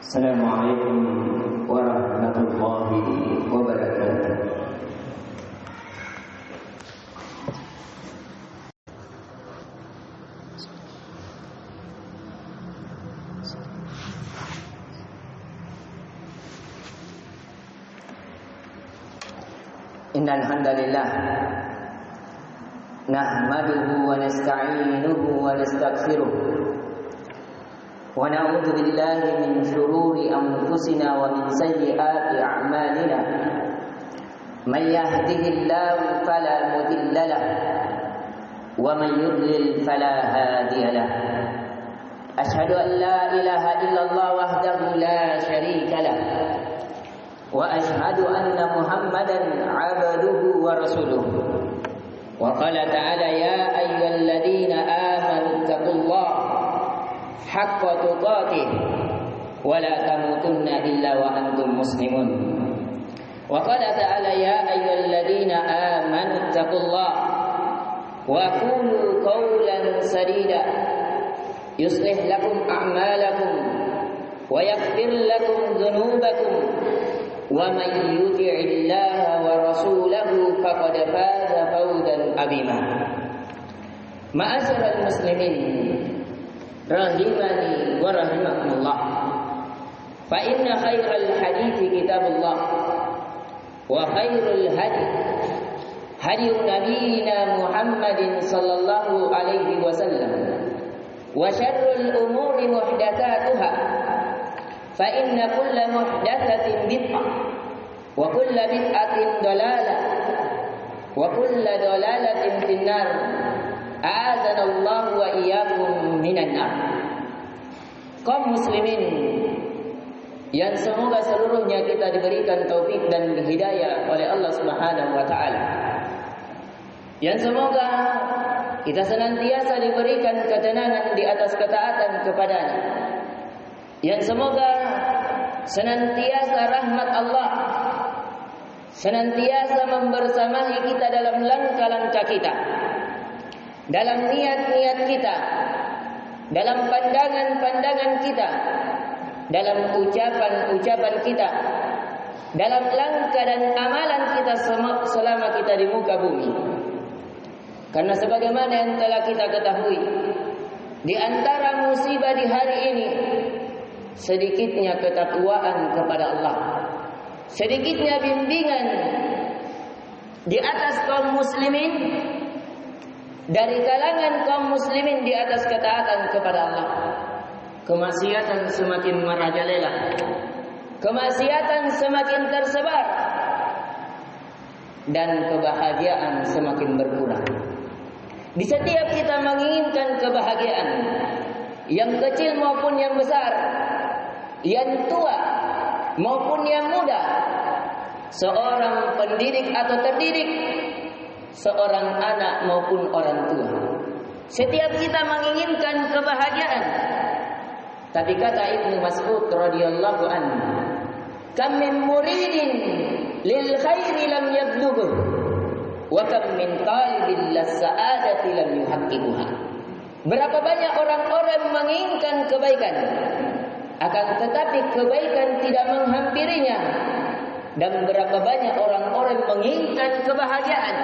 Assalamualaikum warahmatullahi wabarakatuh. Innal hamdalillah nahmaduhu wa nasta'inuhu wa nastaghfiruh wa na'udzu billahi min shururi anfusina wa min sayyiati a'malina may yahdihillahu fala mudilla lahu wa may yudlil fala hadiya lahu ashhadu an la ilaha illallah wahdahu la syarika lahu wa ashhadu anna muhammadan 'abduhu wa rasuluhu wa qala ta'ala ya ayyuhalladzina amanu taqullaha haqqa tuqatih wa la tamutunna illa wa antum muslimun wa qala ta'ala ya ayyuhalladzina amanu taqullaha wa qulu qawlan sadida yuslih lakum a'malakum wa yaghfir lakum dhunubakum wa man yuti'illaha wa rasulahu faqad faza fawzan 'azima. Ma'asyiral muslimin rahimani wa rahimakumullah. Fa inna khairal hadithi kitabullah wa khairul hadi nabiyina Muhammadin sallallahu alaihi wasallam wa syarrul umuri muhdatsatuha fa inna kulla muhdatsatin bid'ah wa kulla bid'atin dalalah wa kulla dalalatin finnar a'adzana Allah wa iyyakum minan nar. Kaum muslimin yang semoga seluruhnya kita diberikan taufik dan hidayah oleh Allah Subhanahu wa taala. Yang semoga kita senantiasa diberikan ketenangan di atas ketaatan kepadanya. Yang semoga senantiasa rahmat Allah senantiasa membersamai kita dalam langkah-langkah kita, dalam niat-niat kita, dalam pandangan-pandangan kita, dalam ucapan-ucapan kita, dalam langkah dan amalan kita selama kita di muka bumi. Karena sebagaimana yang telah kita ketahui, di antara musibah di hari ini sedikitnya ketakwaan kepada Allah, sedikitnya bimbingan di atas kaum muslimin, dari kalangan kaum muslimin di atas ketaatan kepada Allah. Kemaksiatan semakin merajalela, kemaksiatan semakin tersebar, dan kebahagiaan semakin berkurang. Di setiap kita menginginkan kebahagiaan, yang kecil maupun yang besar, yang tua maupun yang muda, seorang pendidik atau terdidik, seorang anak maupun orang tua, setiap kita menginginkan kebahagiaan. Tapi kata Ibnu Mas'ud radhiyallahu anhu, kam min muridin lil khairi lam yablughu wa kam min talibin lis sa'adati lam yuhaqqiquha. Berapa banyak orang-orang menginginkan kebaikan, akan tetapi kebaikan tidak menghampirinya, dan berapa banyak orang-orang menginginkan kebahagiaan,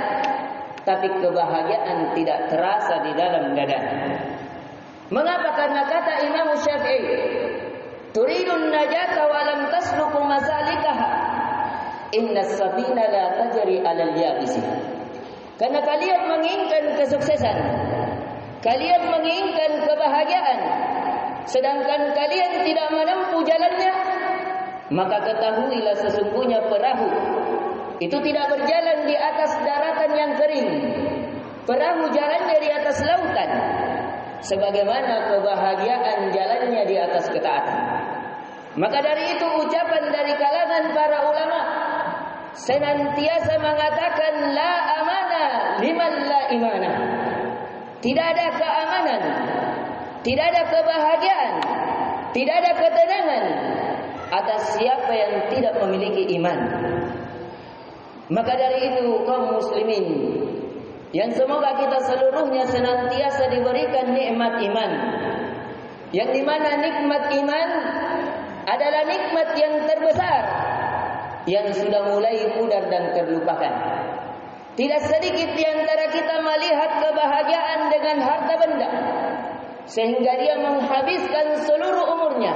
tapi kebahagiaan tidak terasa di dalam dada. Mengapa? Karena kata Imam Syafi'i, turidun najata wa lam tasluku masalikaha, inna as-safina la tajri 'alal yabisi. Karena kalian menginginkan kesuksesan, kalian menginginkan kebahagiaan, sedangkan kalian tidak menempuh jalannya, maka ketahuilah sesungguhnya perahu itu tidak berjalan di atas daratan yang kering. Perahu jalannya di atas lautan, sebagaimana kebahagiaan jalannya di atas ketaatan. Maka dari itu ucapan dari kalangan para ulama senantiasa mengatakan la amana liman la imana. Tidak ada keamanan, tidak ada kebahagiaan, tidak ada ketenangan atas siapa yang tidak memiliki iman. Maka dari itu kaum muslimin, yang semoga kita seluruhnya senantiasa diberikan nikmat iman, yang dimana nikmat iman adalah nikmat yang terbesar yang sudah mulai pudar dan terlupakan. Tidak sedikit di antara kita melihat kebahagiaan dengan harta benda, sehingga dia menghabiskan seluruh umurnya,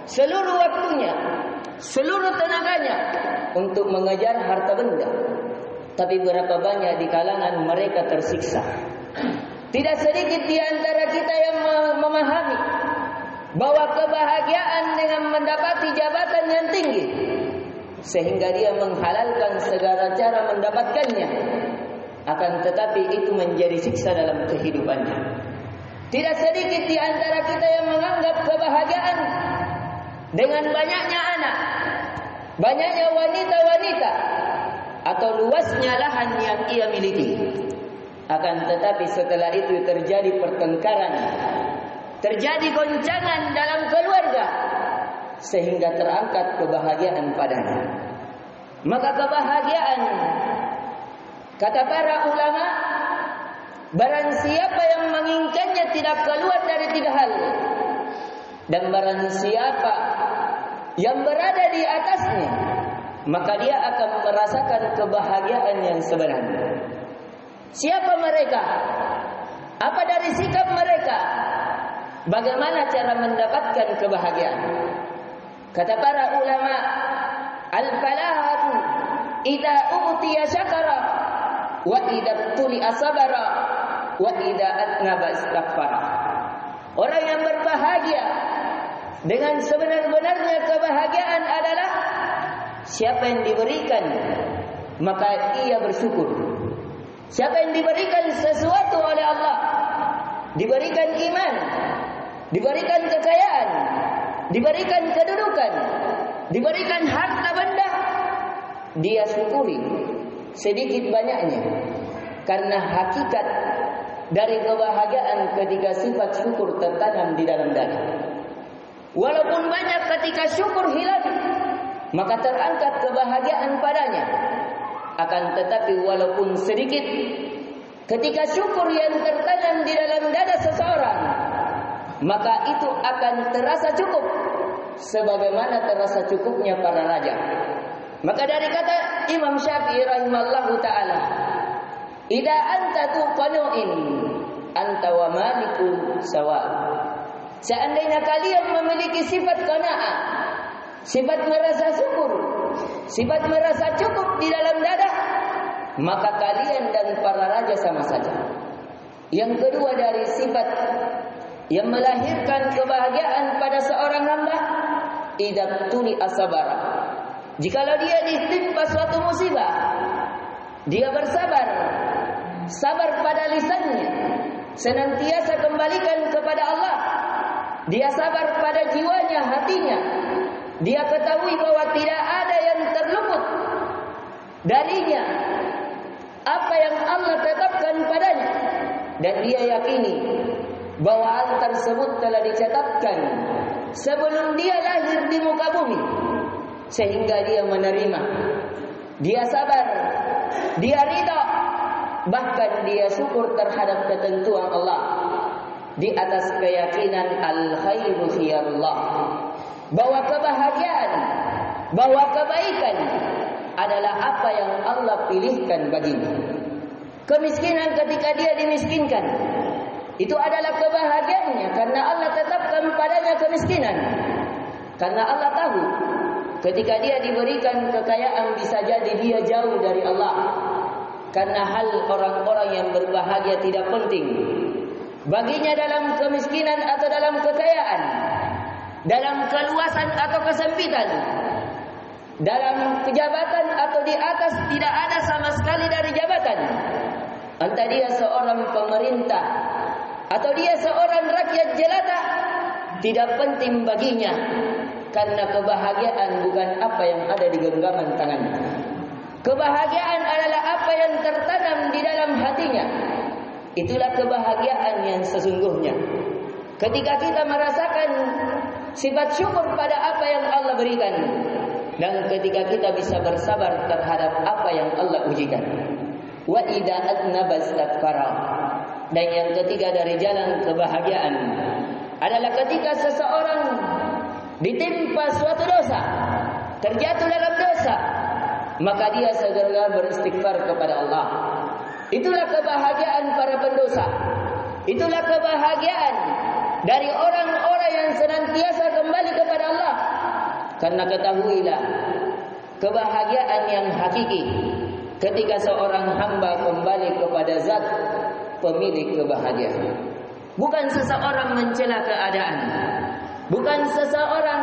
seluruh waktunya, seluruh tenaganya untuk mengejar harta benda. Tapi berapa banyak di kalangan mereka tersiksa. Tidak sedikit di antara kita yang memahami bahwa kebahagiaan dengan mendapati jabatan yang tinggi, sehingga dia menghalalkan segala cara mendapatkannya, akan tetapi itu menjadi siksa dalam kehidupannya. Tidak sedikit di antara kita yang menganggap kebahagiaan dengan banyaknya anak, banyaknya wanita-wanita, atau luasnya lahan yang ia miliki. Akan tetapi setelah itu terjadi pertengkaran, terjadi goncangan dalam keluarga, sehingga terangkat kebahagiaan padanya. Maka kebahagiaan, kata para ulama, barang siapa yang menginginkannya tidak keluar dari 3 hal. Dan barang siapa yang berada di atasnya, maka dia akan merasakan kebahagiaan yang sebenarnya. Siapa mereka? Apa dari sikap mereka? Bagaimana cara mendapatkan kebahagiaan? Kata para ulama, al-falahatu idza utiya syakara wa idza tuli'a sabara wa idza atnaba istaghfara. Orang yang berbahagia dengan sebenar-benarnya kebahagiaan adalah siapa yang diberikan maka ia bersyukur. Siapa yang diberikan sesuatu oleh Allah, diberikan iman, diberikan kekayaan, diberikan kedudukan, diberikan harta benda, dia syukuri sedikit banyaknya. Karena hakikat dari kebahagiaan ketika sifat syukur tertanam di dalam dada. Walaupun banyak ketika syukur hilang, maka terangkat kebahagiaan padanya. Akan tetapi walaupun sedikit, ketika syukur yang tertanam di dalam dada seseorang, maka itu akan terasa cukup, sebagaimana terasa cukupnya para raja. Maka dari kata Imam Syafi'i rahimallahu ta'ala, idza anta tuqanu'in anta wa maliku sawa. Seandainya kalian memiliki sifat qanaah, sifat merasa syukur, sifat merasa cukup di dalam dada, maka kalian dan para raja sama saja. Yang kedua dari sifat yang melahirkan kebahagiaan pada seorang hamba, idza tuli asabara. Jikalau dia ditimpa suatu musibah, dia bersabar, sabar pada lisannya, senantiasa kembalikan kepada Allah. Dia sabar pada jiwanya, hatinya. Dia ketahui bahwa tidak ada yang terluput darinya apa yang Allah tetapkan padanya, dan dia yakini bahwa hal tersebut telah dicatatkan sebelum dia lahir di muka bumi, sehingga dia menerima, dia sabar, dia ridha, bahkan dia syukur terhadap ketentuan Allah di atas keyakinan al-khairu khiyarullah, bahwa kebahagiaan, bahwa kebaikan adalah apa yang Allah pilihkan baginya. Kemiskinan ketika dia dimiskinkan, itu adalah kebahagiaannya karena Allah tetapkan padanya kemiskinan. Karena Allah tahu ketika dia diberikan kekayaan bisa jadi dia jauh dari Allah. Karena hal orang-orang yang berbahagia tidak penting baginya dalam kemiskinan atau dalam kekayaan, dalam keluasan atau kesempitan, dalam kejabatan atau di atas tidak ada sama sekali dari jabatan. Entah dia seorang pemerintah atau dia seorang rakyat jelata, tidak penting baginya, karena kebahagiaan bukan apa yang ada di genggaman tangannya. Kebahagiaan adalah apa yang tertanam di dalam hatinya. Itulah kebahagiaan yang sesungguhnya. Ketika kita merasakan sifat syukur pada apa yang Allah berikan, dan ketika kita bisa bersabar terhadap apa yang Allah ujikan. Wa idza adnaba istaghfara. Dan yang ketiga dari jalan kebahagiaan adalah ketika seseorang ditimpa suatu dosa, terjatuh dalam dosa, maka dia segera beristighfar kepada Allah. Itulah kebahagiaan para pendosa. Itulah kebahagiaan dari orang-orang yang senantiasa kembali kepada Allah. Karena ketahuilah, kebahagiaan yang hakiki ketika seorang hamba kembali kepada zat pemilik kebahagiaan. Bukan seseorang mencela keadaan, bukan seseorang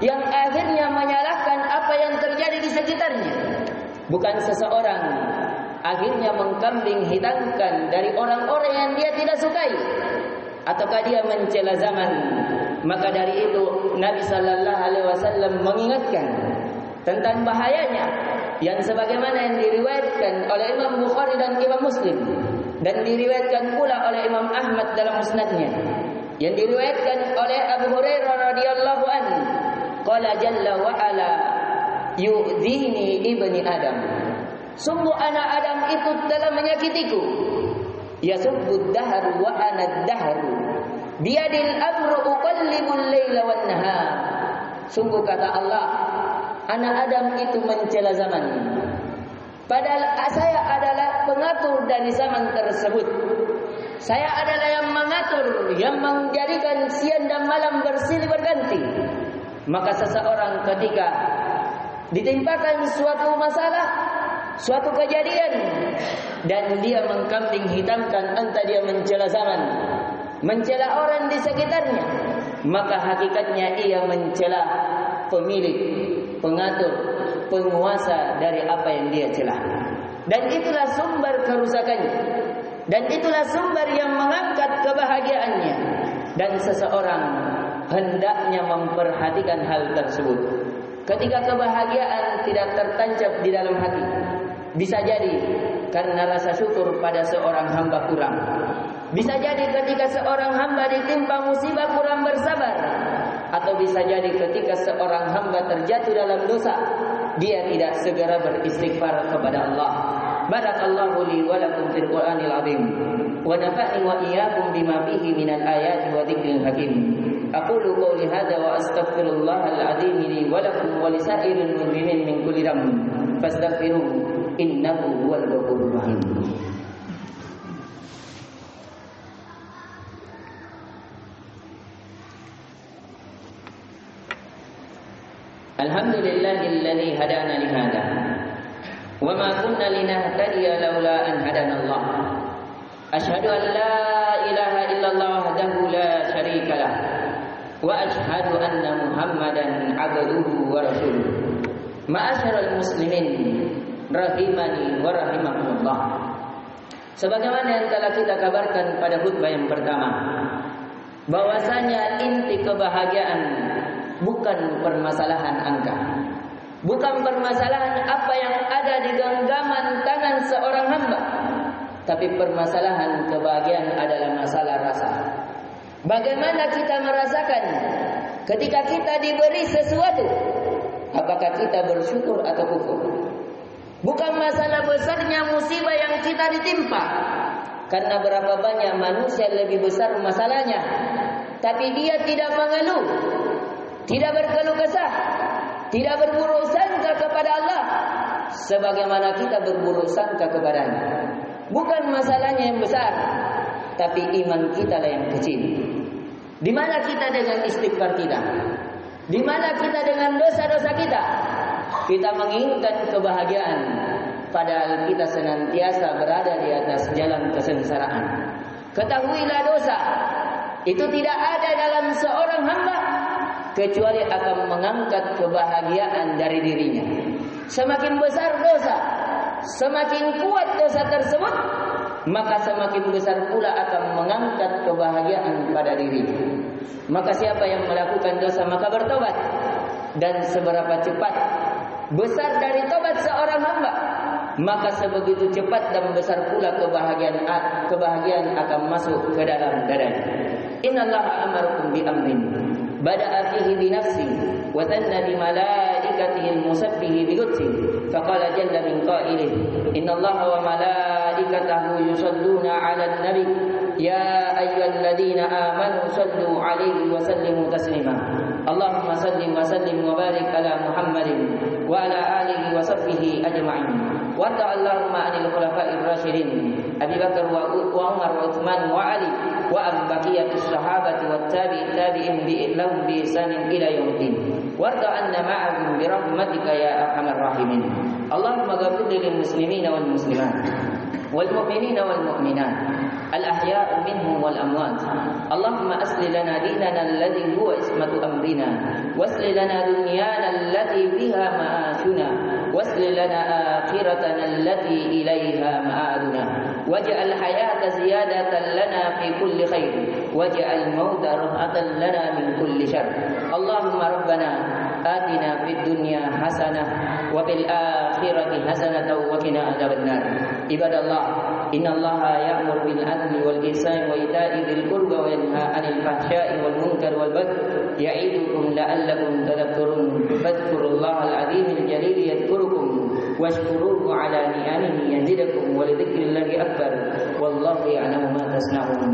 yang akhirnya menyalahkan apa yang terjadi di sekitarnya, bukan seseorang akhirnya mengkambing hitamkan dari orang-orang yang dia tidak sukai, ataukah dia mencela zaman. Maka dari itu Nabi sallallahu alaihi wasallam mengingatkan tentang bahayanya yang sebagaimana yang diriwayatkan oleh Imam Bukhari dan Imam Muslim, dan diriwayatkan pula oleh Imam Ahmad dalam musnadnya, yang diriwayatkan oleh Abu Hurairah radhiyallahu anhu, qala jalla wa ala yu'dhini ibni Adam, sungguh anak Adam itu telah menyakitiku. Yasubbud dahru wa ana dahru biyadil amru uqallibul laila wan nahar. Sungguh kata Allah, anak Adam itu mencela zaman, padahal saya adalah pengatur dari zaman tersebut. Saya adalah yang mengatur, yang menjadikan siang dan malam bersilih berganti. Maka seseorang ketika ditimpakan suatu masalah, suatu kejadian, dan dia mengkambing hitamkan, entah dia mencela zaman, mencela orang di sekitarnya, maka hakikatnya ia mencela pemilik, pengatur, penguasa dari apa yang dia cela. Dan itulah sumber kerusakannya, dan itulah sumber yang mengangkat kebahagiaannya. Dan seseorang hendaknya memperhatikan hal tersebut. Ketika kebahagiaan tidak tertancap di dalam hati, bisa jadi karena rasa syukur pada seorang hamba kurang. Bisa jadi ketika seorang hamba ditimpa musibah kurang bersabar. Atau bisa jadi ketika seorang hamba terjatuh dalam dosa, dia tidak segera beristighfar kepada Allah. Barakallahu li wa lakum fil Qur'anil azim, wa nafa'ni wa iyyakum bima fihi minal ayati wa dzikril hakim. Aqulu qawli hadza wa astaghfirullahal azim li wa lakum wa lisairil muslimin min kulli dhanb fastaghfiruhu innahu huwal ghafurur rahim. Alhamdulillahilladzi hadana li hadza wa ma kunna linahtadiya laula an hadana Allah. Asyhadu an la ilaha illallah wahdahu la syarika lah wa asyhadu anna Muhammadan abduhu wa rasuluh. Ma'asyiral muslimin rahimani wa rahimakumullah. Sebagaimana yang telah kita kabarkan pada khutbah yang pertama, bahwasanya inti kebahagiaan bukan permasalahan angka, bukan permasalahan apa yang ada di genggaman tangan seorang hamba, tapi permasalahan kebahagiaan adalah masalah rasa. Bagaimana kita merasakan ketika kita diberi sesuatu, apakah kita bersyukur atau kufur? Bukan masalah besarnya musibah yang kita ditimpa, karena berapa banyak manusia lebih besar masalahnya, tapi dia tidak mengeluh, tidak berkeluh kesah, tidak berburuk sangka kepada Allah sebagaimana kita berburuk sangka kepadanya. Bukan masalahnya yang besar, tapi iman kita lah yang kecil. Di mana kita dengan istighfar kita? Di mana kita dengan dosa-dosa kita? Kita menginginkan kebahagiaan, padahal kita senantiasa berada di atas jalan kesengsaraan. Ketahuilah, dosa itu tidak ada dalam seorang hamba kecuali akan mengangkat kebahagiaan dari dirinya. Semakin besar dosa, semakin kuat dosa tersebut, maka semakin besar pula akan mengangkat kebahagiaan pada dirinya. Maka siapa yang melakukan dosa maka bertobat, dan seberapa cepat besar dari tobat seorang hamba, maka sebegitu cepat dan besar pula kebahagiaan akan masuk ke dalam dadanya. Innallaha amarukum bi amrin bada'a fihi bi nafsi wa thanna bi malaikatihi al-musabbihi bi lutfi faqala jalla min qailih innallaha wa malaikatahu yusalluna 'alan nabi ya ayyuhalladzina amanu sallu 'alaihi wa sallimu taslima. Allahumma sallim wa sallim wa barik ala Muhammadin wa ala alihi wa sahbihi ajma'in. Warda Allahumma anil khulafa'ir rasyidin Abi Bakar wa Umar wa Utsman wa Ali wa baqiyatus sahabati wat tabi'in lahum bi ihsanin ila yaumiddin. Warda anna ma'ahum bi rahmatika ya arhamar rahimin. Allahumma ghfir lil muslimina wal muslimat wal mu'minina wal mu'minat al-ahya'i minhum wal amwat. Allahumma asli lana dinana alladhi huwa ismatu amrina wasli lana dunyana allati fiha ma'ashuna wasli lana akhiratana allati ilayha ma'aduna waj'al hayata ziyadatan lana fi kulli khair waj'al mauta rahatan lana min kulli syarr. Allahumma rabbana atina fid dunya hasanah wa fil akhirati hasanah wa qina adzabannar. Ibadallah, innallaha ya'muru bil adli wal ihsani wa ita'i dzil qurba wa yanha 'anil fahsya'i wal munkari wal baghi ya'idukum la'allakum tadhakkarun. Fadhkurullahal 'azimil jalil yadhkurukum washkuruhu 'ala ni'amihi yazidukum wa lidzikrillahi akbar. Wallahu ya'lamu ma tasna'un.